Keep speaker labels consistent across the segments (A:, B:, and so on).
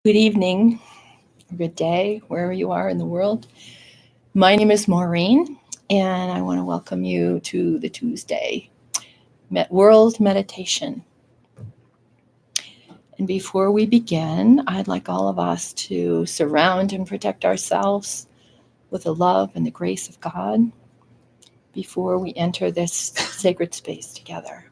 A: Good evening, good day, wherever you are in the world. My name is Maureen, and I want to welcome you to the Tuesday World Meditation. And before we begin, I'd like all of us to surround and protect ourselves with the love and the grace of God before we enter this sacred space together.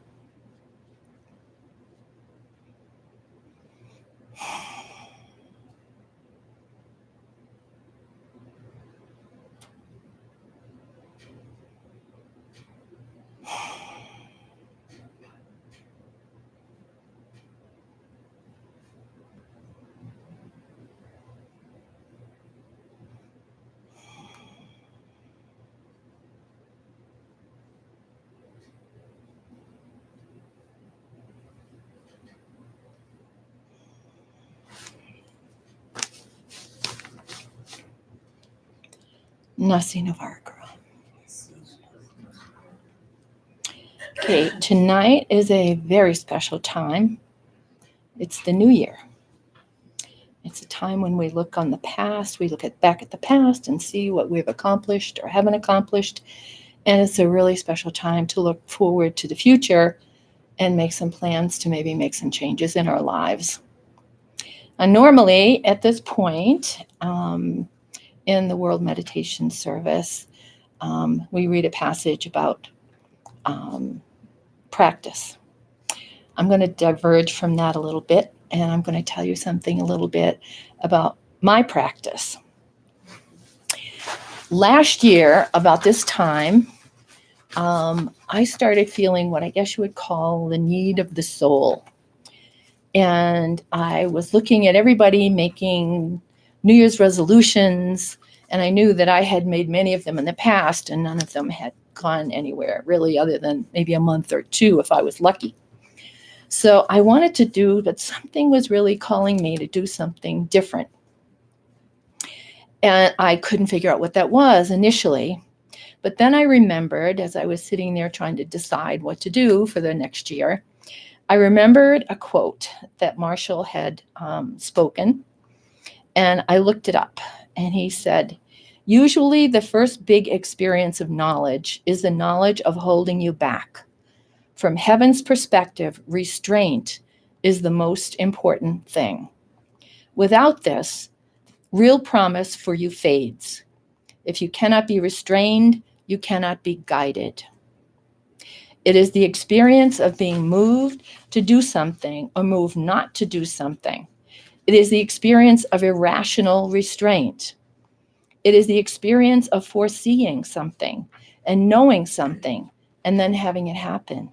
A: Nasi Navaragra. Okay, tonight is a very special time. It's the new year. It's a time when we look on the past, we look back at the past and see what we've accomplished or haven't accomplished. And it's a really special time to look forward to the future and make some plans to maybe make some changes in our lives. And normally at this point in the World Meditation Service, we read a passage about practice. I'm going to diverge from that a little bit, and I'm going to tell you something a little bit about my practice. Last year, about this time, I started feeling what I guess you would call the need of the soul. And I was looking at everybody making New Year's resolutions, and I knew that I had made many of them in the past, and none of them had gone anywhere, really, other than maybe a month or two if I was lucky. So I wanted to do, but something was really calling me to do something different. And I couldn't figure out what that was initially. But then I remembered, as I was sitting there trying to decide what to do for the next year, I remembered a quote that Marshall had spoken, and I looked it up. And he said, "Usually the first big experience of knowledge is the knowledge of holding you back. From heaven's perspective, restraint is the most important thing. Without this, real promise for you fades. If you cannot be restrained, you cannot be guided. It is the experience of being moved to do something or moved not to do something. It is the experience of irrational restraint. It is the experience of foreseeing something and knowing something and then having it happen.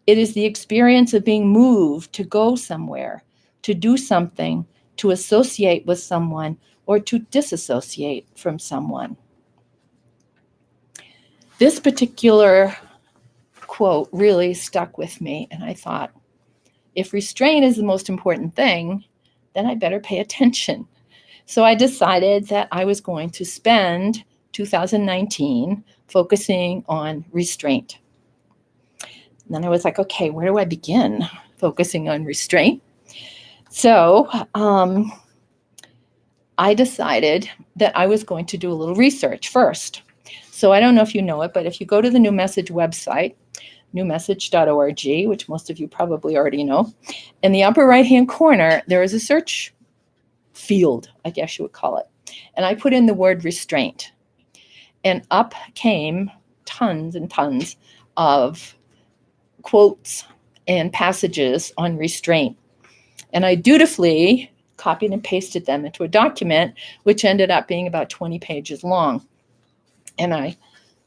A: It is the experience of being moved to go somewhere, to do something, to associate with someone, or to disassociate from someone." This particular quote really stuck with me, and I thought, if restraint is the most important thing, then I better pay attention. So I decided that I was going to spend 2019 focusing on restraint. And then I was like, okay, where do I begin focusing on restraint? So I decided that I was going to do a little research first. So I don't know if you know it, but if you go to the New Message website, newmessage.org, which most of you probably already know, in the upper right-hand corner, there is a search field, I guess you would call it. And I put in the word restraint. And up came tons and tons of quotes and passages on restraint. And I dutifully copied and pasted them into a document, which ended up being about 20 pages long. And I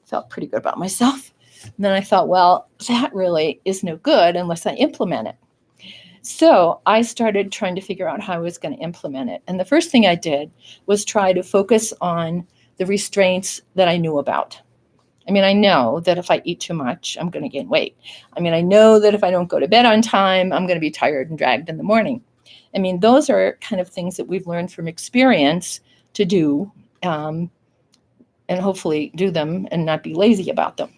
A: felt pretty good about myself. And then I thought, well, that really is no good unless I implement it. So I started trying to figure out how I was going to implement it. And the first thing I did was try to focus on the restraints that I knew about. I mean, I know that if I eat too much, I'm going to gain weight. I mean, I know that if I don't go to bed on time, I'm going to be tired and dragged in the morning. I mean, those are kind of things that we've learned from experience to do, and hopefully do them and not be lazy about them.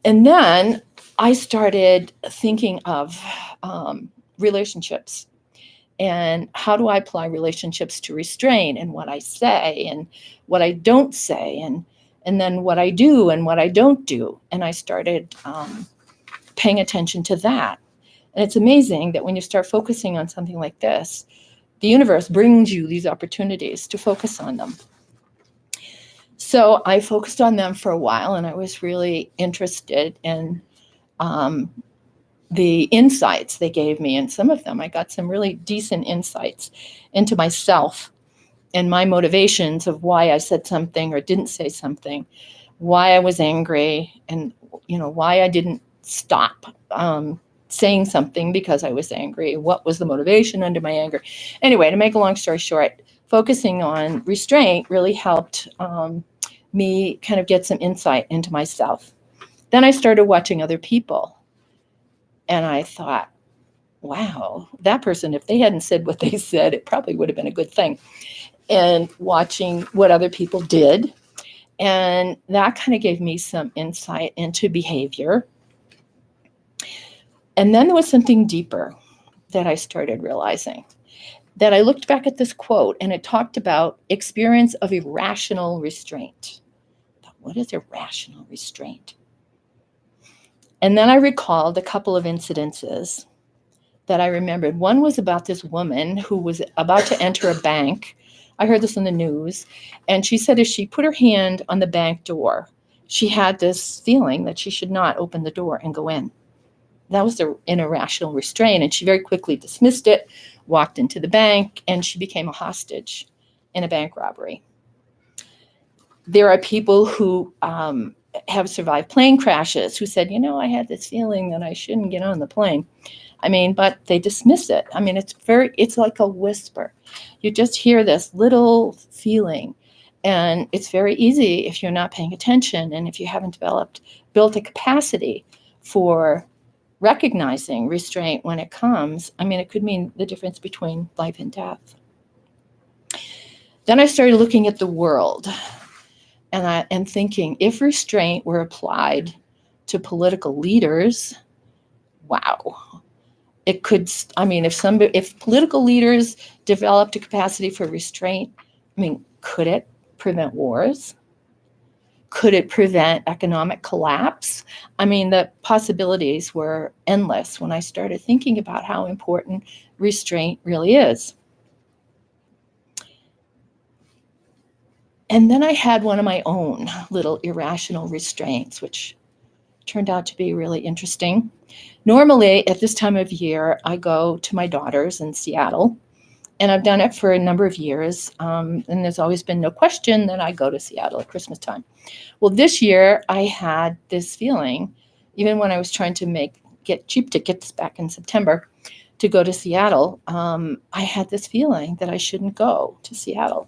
A: And then I started thinking of relationships. And how do I apply relationships to restraint, and what I say and what I don't say, and then what I do and what I don't do. And I started paying attention to that. And it's amazing that when you start focusing on something like this, the universe brings you these opportunities to focus on them. So I focused on them for a while, and I was really interested in the insights they gave me. And some of them, I got some really decent insights into myself and my motivations of why I said something or didn't say something, why I was angry, and why I didn't stop saying something because I was angry. What was the motivation under my anger? Anyway, to make a long story short, focusing on restraint really helped me kind of get some insight into myself. Then I started watching other people. And I thought, wow, that person, if they hadn't said what they said, it probably would have been a good thing. And watching what other people did. And that kind of gave me some insight into behavior. And then there was something deeper that I started realizing, that I looked back at this quote, and it talked about experience of irrational restraint. What is irrational restraint? And then I recalled a couple of incidences that I remembered. One was about this woman who was about to enter a bank. I heard this in the news. And she said as she put her hand on the bank door, she had this feeling that she should not open the door and go in. That was an irrational restraint. And she very quickly dismissed it, walked into the bank, and she became a hostage in a bank robbery. There are people who have survived plane crashes who said, I had this feeling that I shouldn't get on the plane. But they dismiss it. It's like a whisper. You just hear this little feeling, and it's very easy if you're not paying attention and if you haven't built a capacity for recognizing restraint when it comes. It could mean the difference between life and death. Then I started looking at the world and thinking, if restraint were applied to political leaders, wow. It could, if political leaders developed a capacity for restraint, could it prevent wars? Could it prevent economic collapse? The possibilities were endless when I started thinking about how important restraint really is. And then I had one of my own little irrational restraints, which turned out to be really interesting. Normally, at this time of year, I go to my daughter's in Seattle, and I've done it for a number of years, and there's always been no question that I go to Seattle at Christmas time. Well, this year, I had this feeling, even when I was trying to get cheap tickets back in September to go to Seattle, I had this feeling that I shouldn't go to Seattle.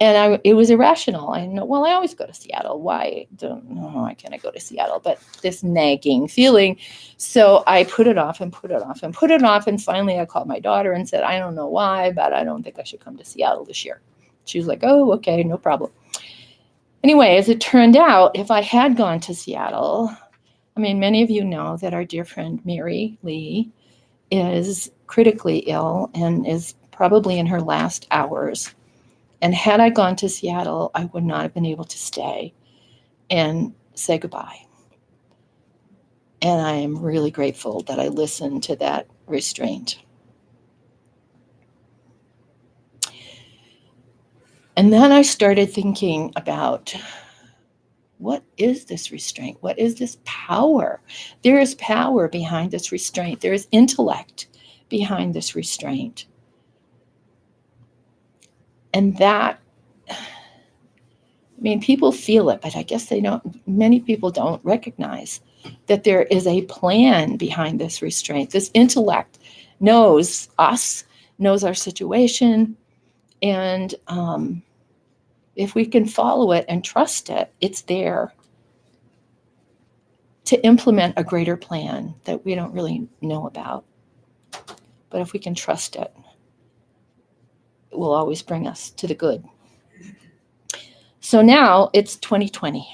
A: And it was irrational. I know, well, I always go to Seattle. Why can't I go to Seattle? But this nagging feeling. So I put it off and put it off and put it off. And finally I called my daughter and said, I don't know why, but I don't think I should come to Seattle this year. She was like, oh, okay, no problem. Anyway, as it turned out, if I had gone to Seattle, many of you know that our dear friend Mary Lee is critically ill and is probably in her last hours. And had I gone to Seattle, I would not have been able to stay and say goodbye. And I am really grateful that I listened to that restraint. And then I started thinking about, what is this restraint? What is this power? There is power behind this restraint. There is intellect behind this restraint. And that, people feel it, but I guess many people don't recognize that there is a plan behind this restraint. This intellect knows us, knows our situation, and if we can follow it and trust it, it's there to implement a greater plan that we don't really know about. But if we can trust it, it will always bring us to the good. So now it's 2020.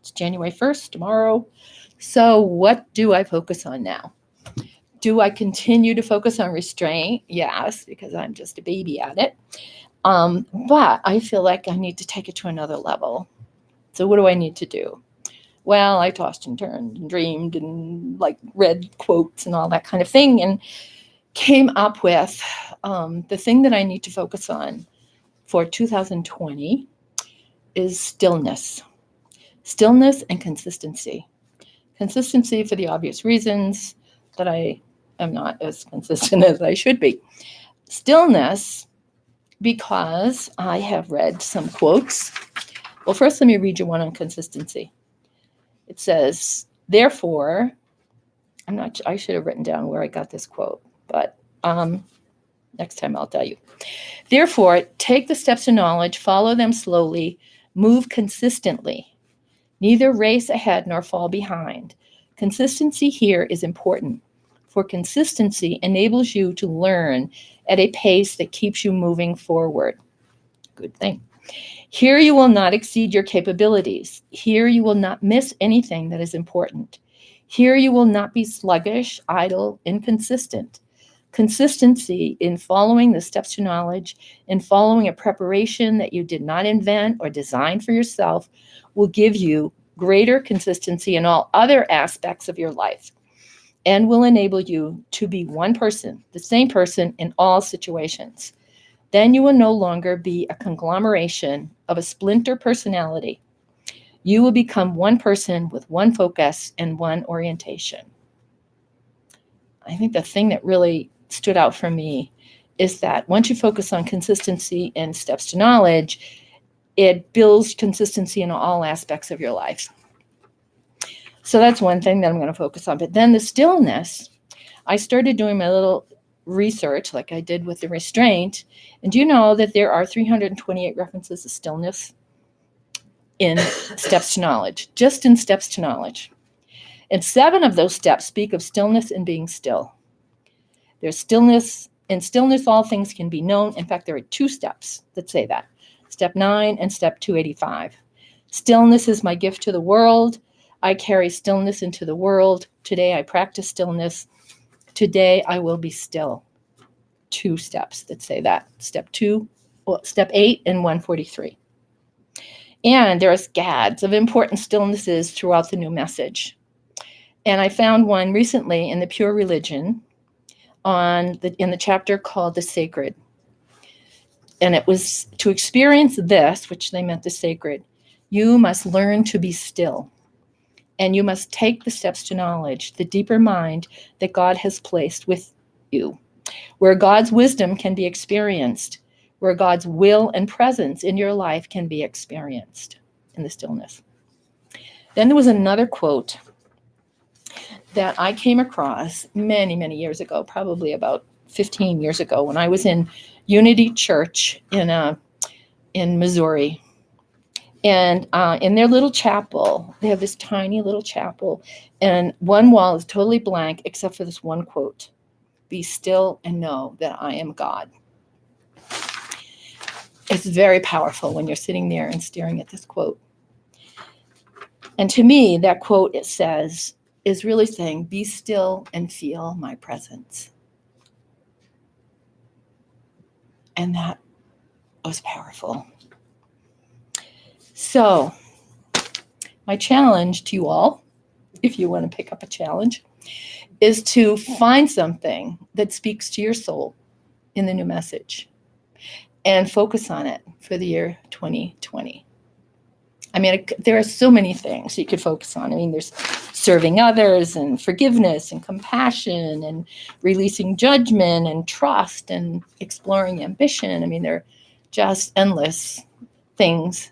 A: It's January 1st, tomorrow. So what do I focus on now? Do I continue to focus on restraint? Yes, because I'm just a baby at it. But I feel like I need to take it to another level. So what do I need to do? Well, I tossed and turned and dreamed and like read quotes and all that kind of thing, and came up with the thing that I need to focus on for 2020 is stillness. Stillness and consistency. Consistency for the obvious reasons that I am not as consistent as I should be. Stillness because I have read some quotes. Well, first let me read you one on consistency. It says, therefore, I should have written down where I got this quote, but next time I'll tell you. Therefore, take the steps to knowledge, follow them slowly, move consistently. Neither race ahead nor fall behind. Consistency here is important, for consistency enables you to learn at a pace that keeps you moving forward. Good thing. Here you will not exceed your capabilities. Here you will not miss anything that is important. Here you will not be sluggish, idle, inconsistent. Consistency in following the steps to knowledge, in following a preparation that you did not invent or design for yourself, will give you greater consistency in all other aspects of your life and will enable you to be one person, the same person in all situations. Then you will no longer be a conglomeration of a splinter personality. You will become one person with one focus and one orientation. I think the thing that really stood out for me is that once you focus on consistency and steps to knowledge, it builds consistency in all aspects of your life. So that's one thing that I'm going to focus on. But then the stillness, I started doing my little research like I did with the restraint. And do you know that there are 328 references to stillness in steps to knowledge, just in steps to knowledge? And 7 of those steps speak of stillness and being still. There's stillness. In stillness, all things can be known. In fact, there are 2 steps that say that. Step 9 and step 285. Stillness is my gift to the world. I carry stillness into the world. Today I practice stillness. Today I will be still. 2 steps that say that. Step 8 and 143. And there's gads of important stillnesses throughout the new message. And I found one recently in the Pure Religion in the chapter called The Sacred. And it was to experience this, which they meant the sacred, you must learn to be still. And you must take the steps to knowledge, the deeper mind that God has placed with you, where God's wisdom can be experienced, where God's will and presence in your life can be experienced in the stillness. Then there was another quote that I came across many, many years ago, probably about 15 years ago, when I was in Unity Church in Missouri. And in their little chapel, they have this tiny little chapel, and one wall is totally blank except for this one quote: "Be still and know that I am God." It's very powerful when you're sitting there and staring at this quote. And to me, that quote, it says, is really saying, be still and feel my presence. And that was powerful. So my challenge to you all, if you want to pick up a challenge, is to find something that speaks to your soul in the new message and focus on it for the year 2020. I mean, there are so many things you could focus on. I mean, there's serving others and forgiveness and compassion and releasing judgment and trust and exploring ambition. I mean, there are just endless things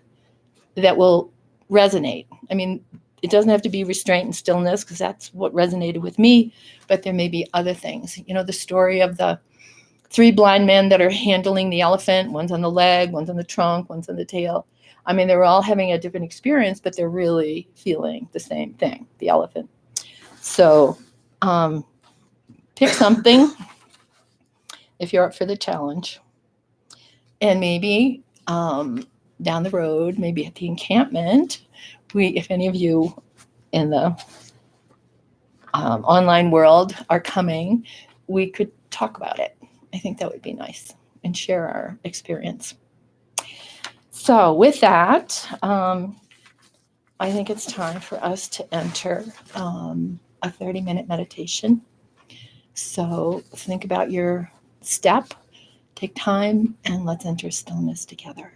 A: that will resonate. I mean, it doesn't have to be restraint and stillness, because that's what resonated with me, but there may be other things. You know, the story of the 3 blind men that are handling the elephant, one's on the leg, one's on the trunk, one's on the tail. I mean, they're all having a different experience, but they're really feeling the same thing, the elephant. So pick something if you're up for the challenge. And maybe down the road, maybe at the encampment, if any of you in the online world are coming, we could talk about it. I think that would be nice and share our experience. So with that, I think it's time for us to enter a 30-minute meditation. So think about your step, take time, and let's enter stillness together.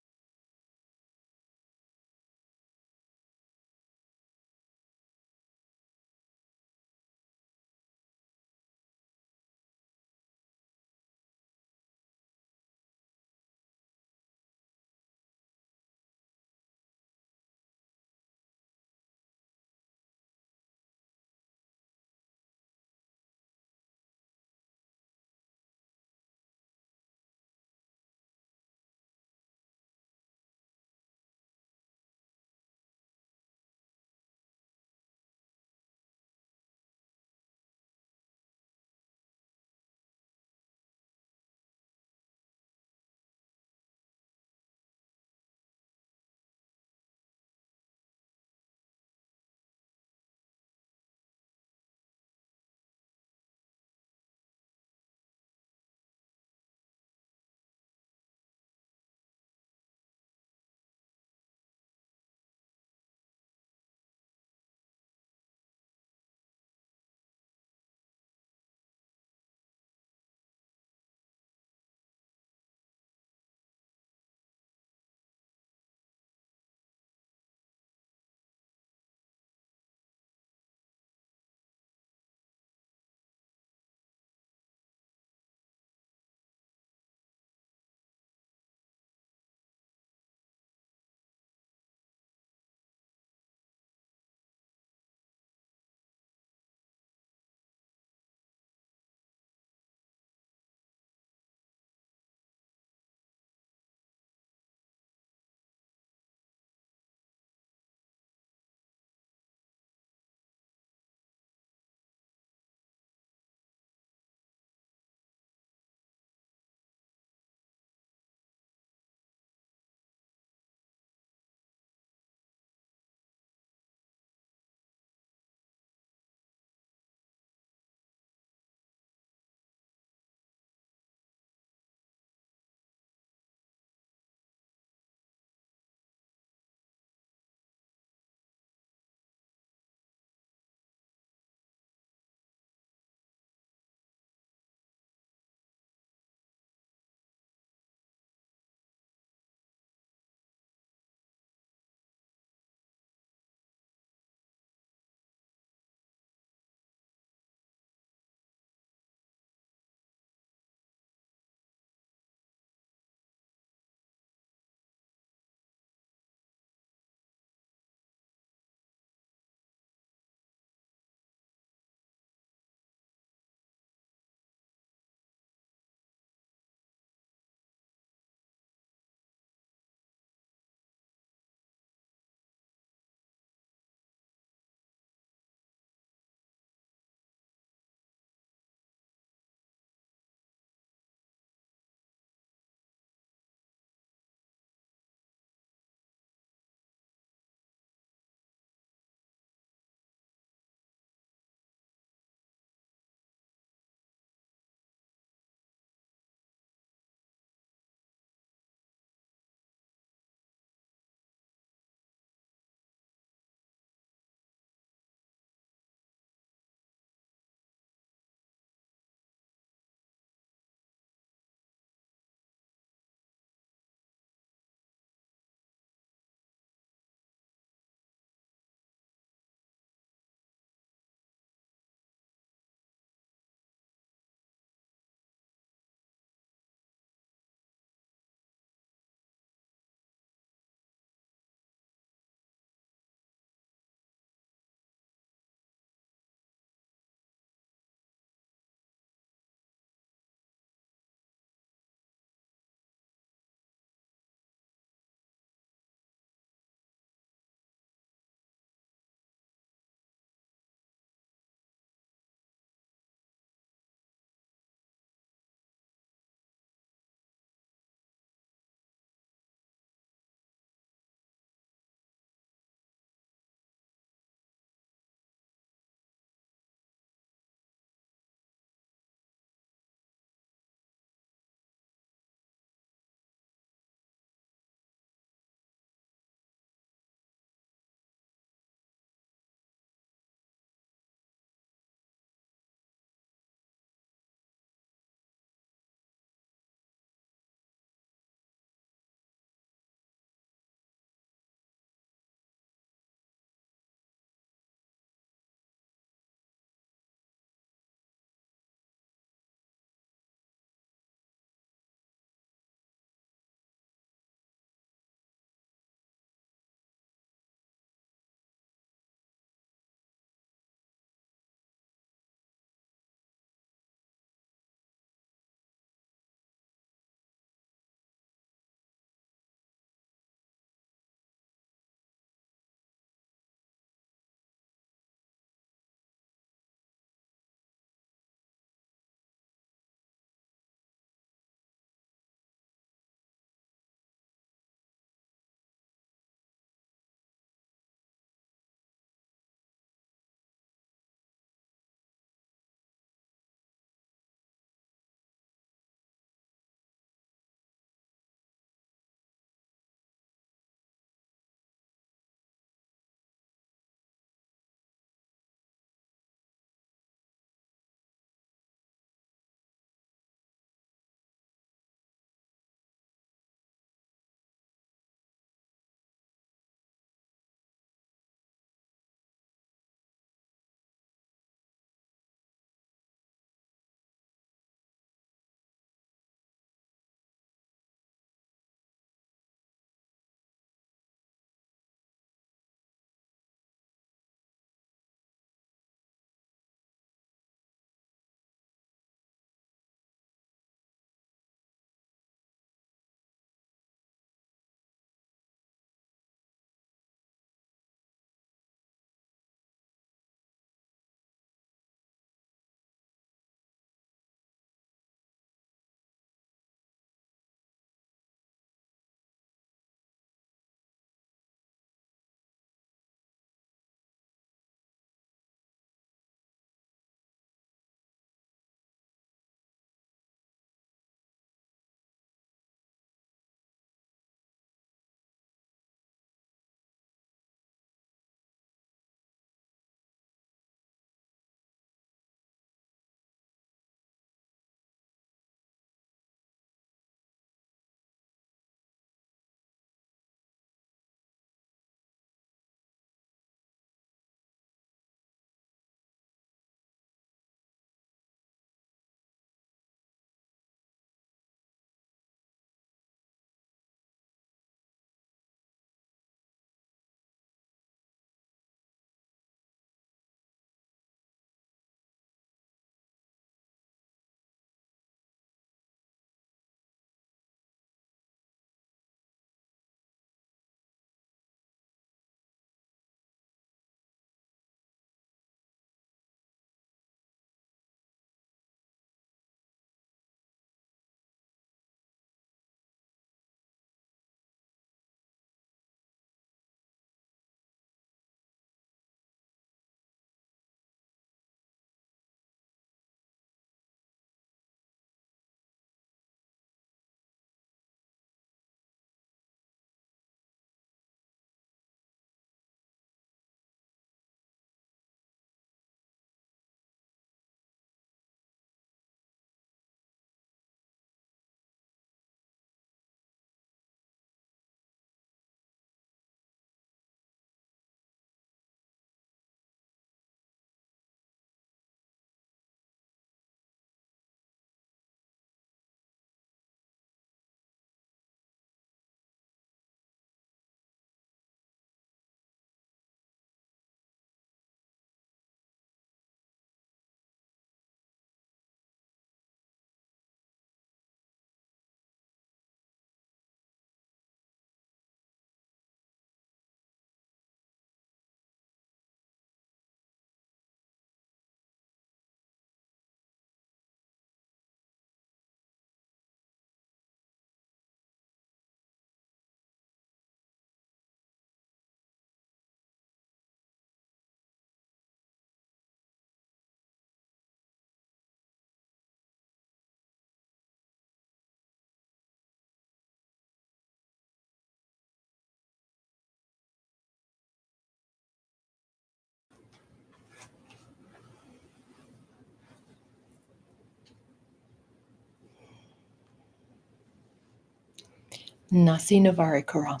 A: Nasi Navari Karam.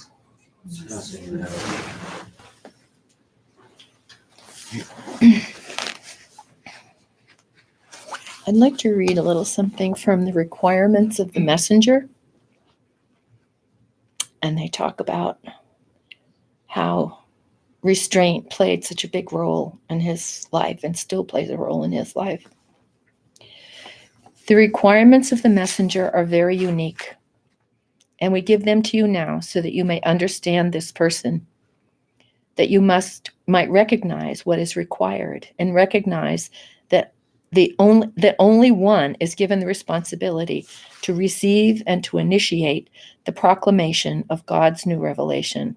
A: I'd like to read a little something from the requirements of the messenger. And they talk about how restraint played such a big role in his life and still plays a role in his life. The requirements of the messenger are very unique, and we give them to you now so that you may understand this person, that you might recognize what is required and recognize that only one is given the responsibility to receive and to initiate the proclamation of God's new revelation.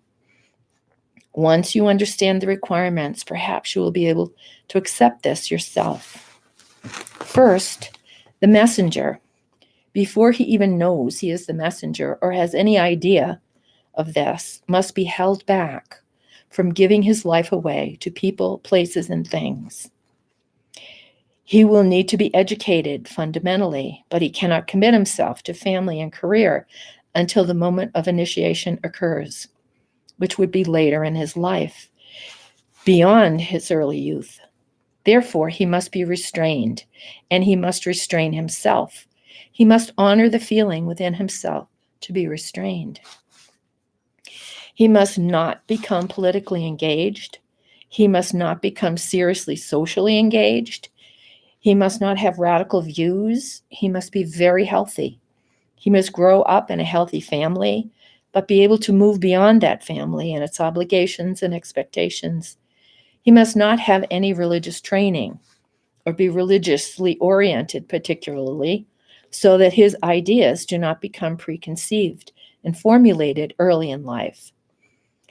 A: Once you understand the requirements, perhaps you will be able to accept this yourself. First, the messenger, before he even knows he is the messenger or has any idea of this, must be held back from giving his life away to people, places, and things. He will need to be educated fundamentally, but he cannot commit himself to family and career until the moment of initiation occurs, which would be later in his life, beyond his early youth. Therefore, he must be restrained, and he must restrain himself. He must honor the feeling within himself to be restrained. He must not become politically engaged. He must not become seriously socially engaged. He must not have radical views. He must be very healthy. He must grow up in a healthy family, but be able to move beyond that family and its obligations and expectations. He must not have any religious training or be religiously oriented particularly, so that his ideas do not become preconceived and formulated early in life.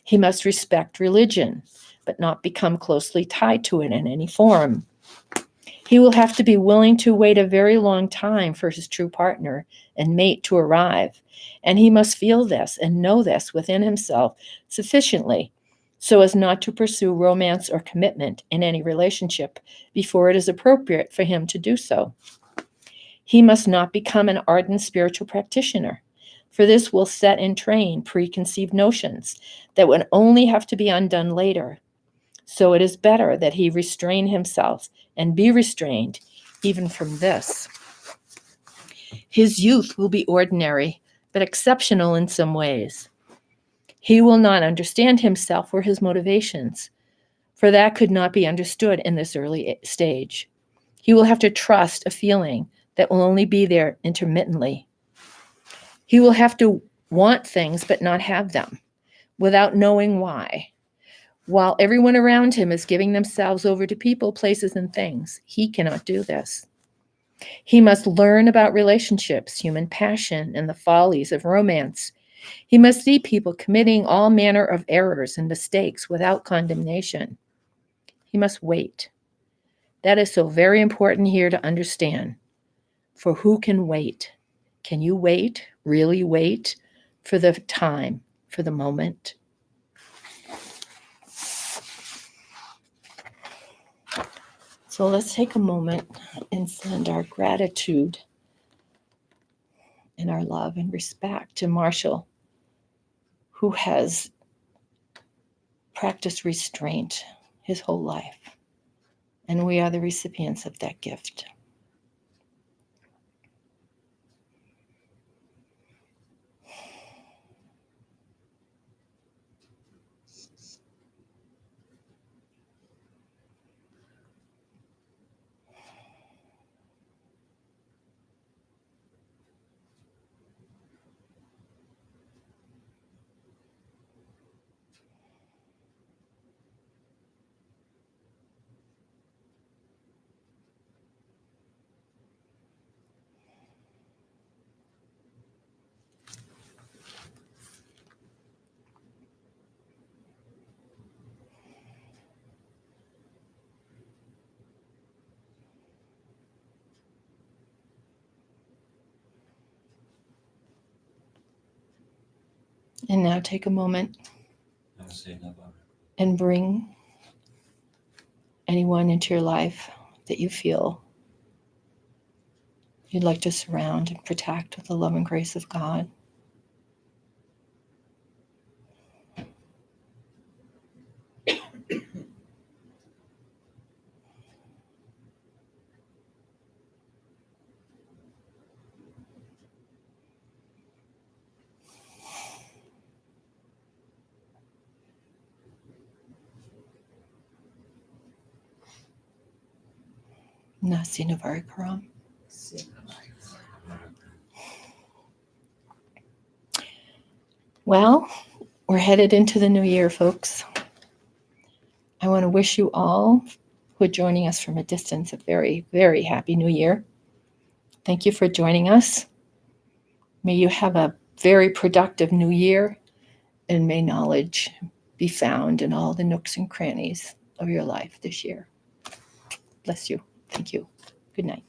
A: He must respect religion, but not become closely tied to it in any form. He will have to be willing to wait a very long time for his true partner and mate to arrive, and he must feel this and know this within himself sufficiently so as not to pursue romance or commitment in any relationship before it is appropriate for him to do so. He must not become an ardent spiritual practitioner, for this will set in train preconceived notions that would only have to be undone later. So it is better that he restrain himself and be restrained even from this. His youth will be ordinary, but exceptional in some ways. He will not understand himself or his motivations, for that could not be understood in this early stage. He will have to trust a feeling that will only be there intermittently. He will have to want things but not have them, without knowing why. While everyone around him is giving themselves over to people, places, and things, he cannot do this. He must learn about relationships, human passion, and the follies of romance. He must see people committing all manner of errors and mistakes without condemnation. He must wait. That is so very important here to understand. For who can wait? Can you wait, really wait, for the time, for the moment? So let's take a moment and send our gratitude and our love and respect to Marshall, who has practiced restraint his whole life. And we are the recipients of that gift. And now take a moment and bring anyone into your life that you feel you'd like to surround and protect with the love and grace of God. Nasi Navari Karam. Well, we're headed into the new year, folks. I want to wish you all who are joining us from a distance a very, very happy new year. Thank you for joining us. May you have a very productive new year, and may knowledge be found in all the nooks and crannies of your life this year. Bless you. Thank you. Good night.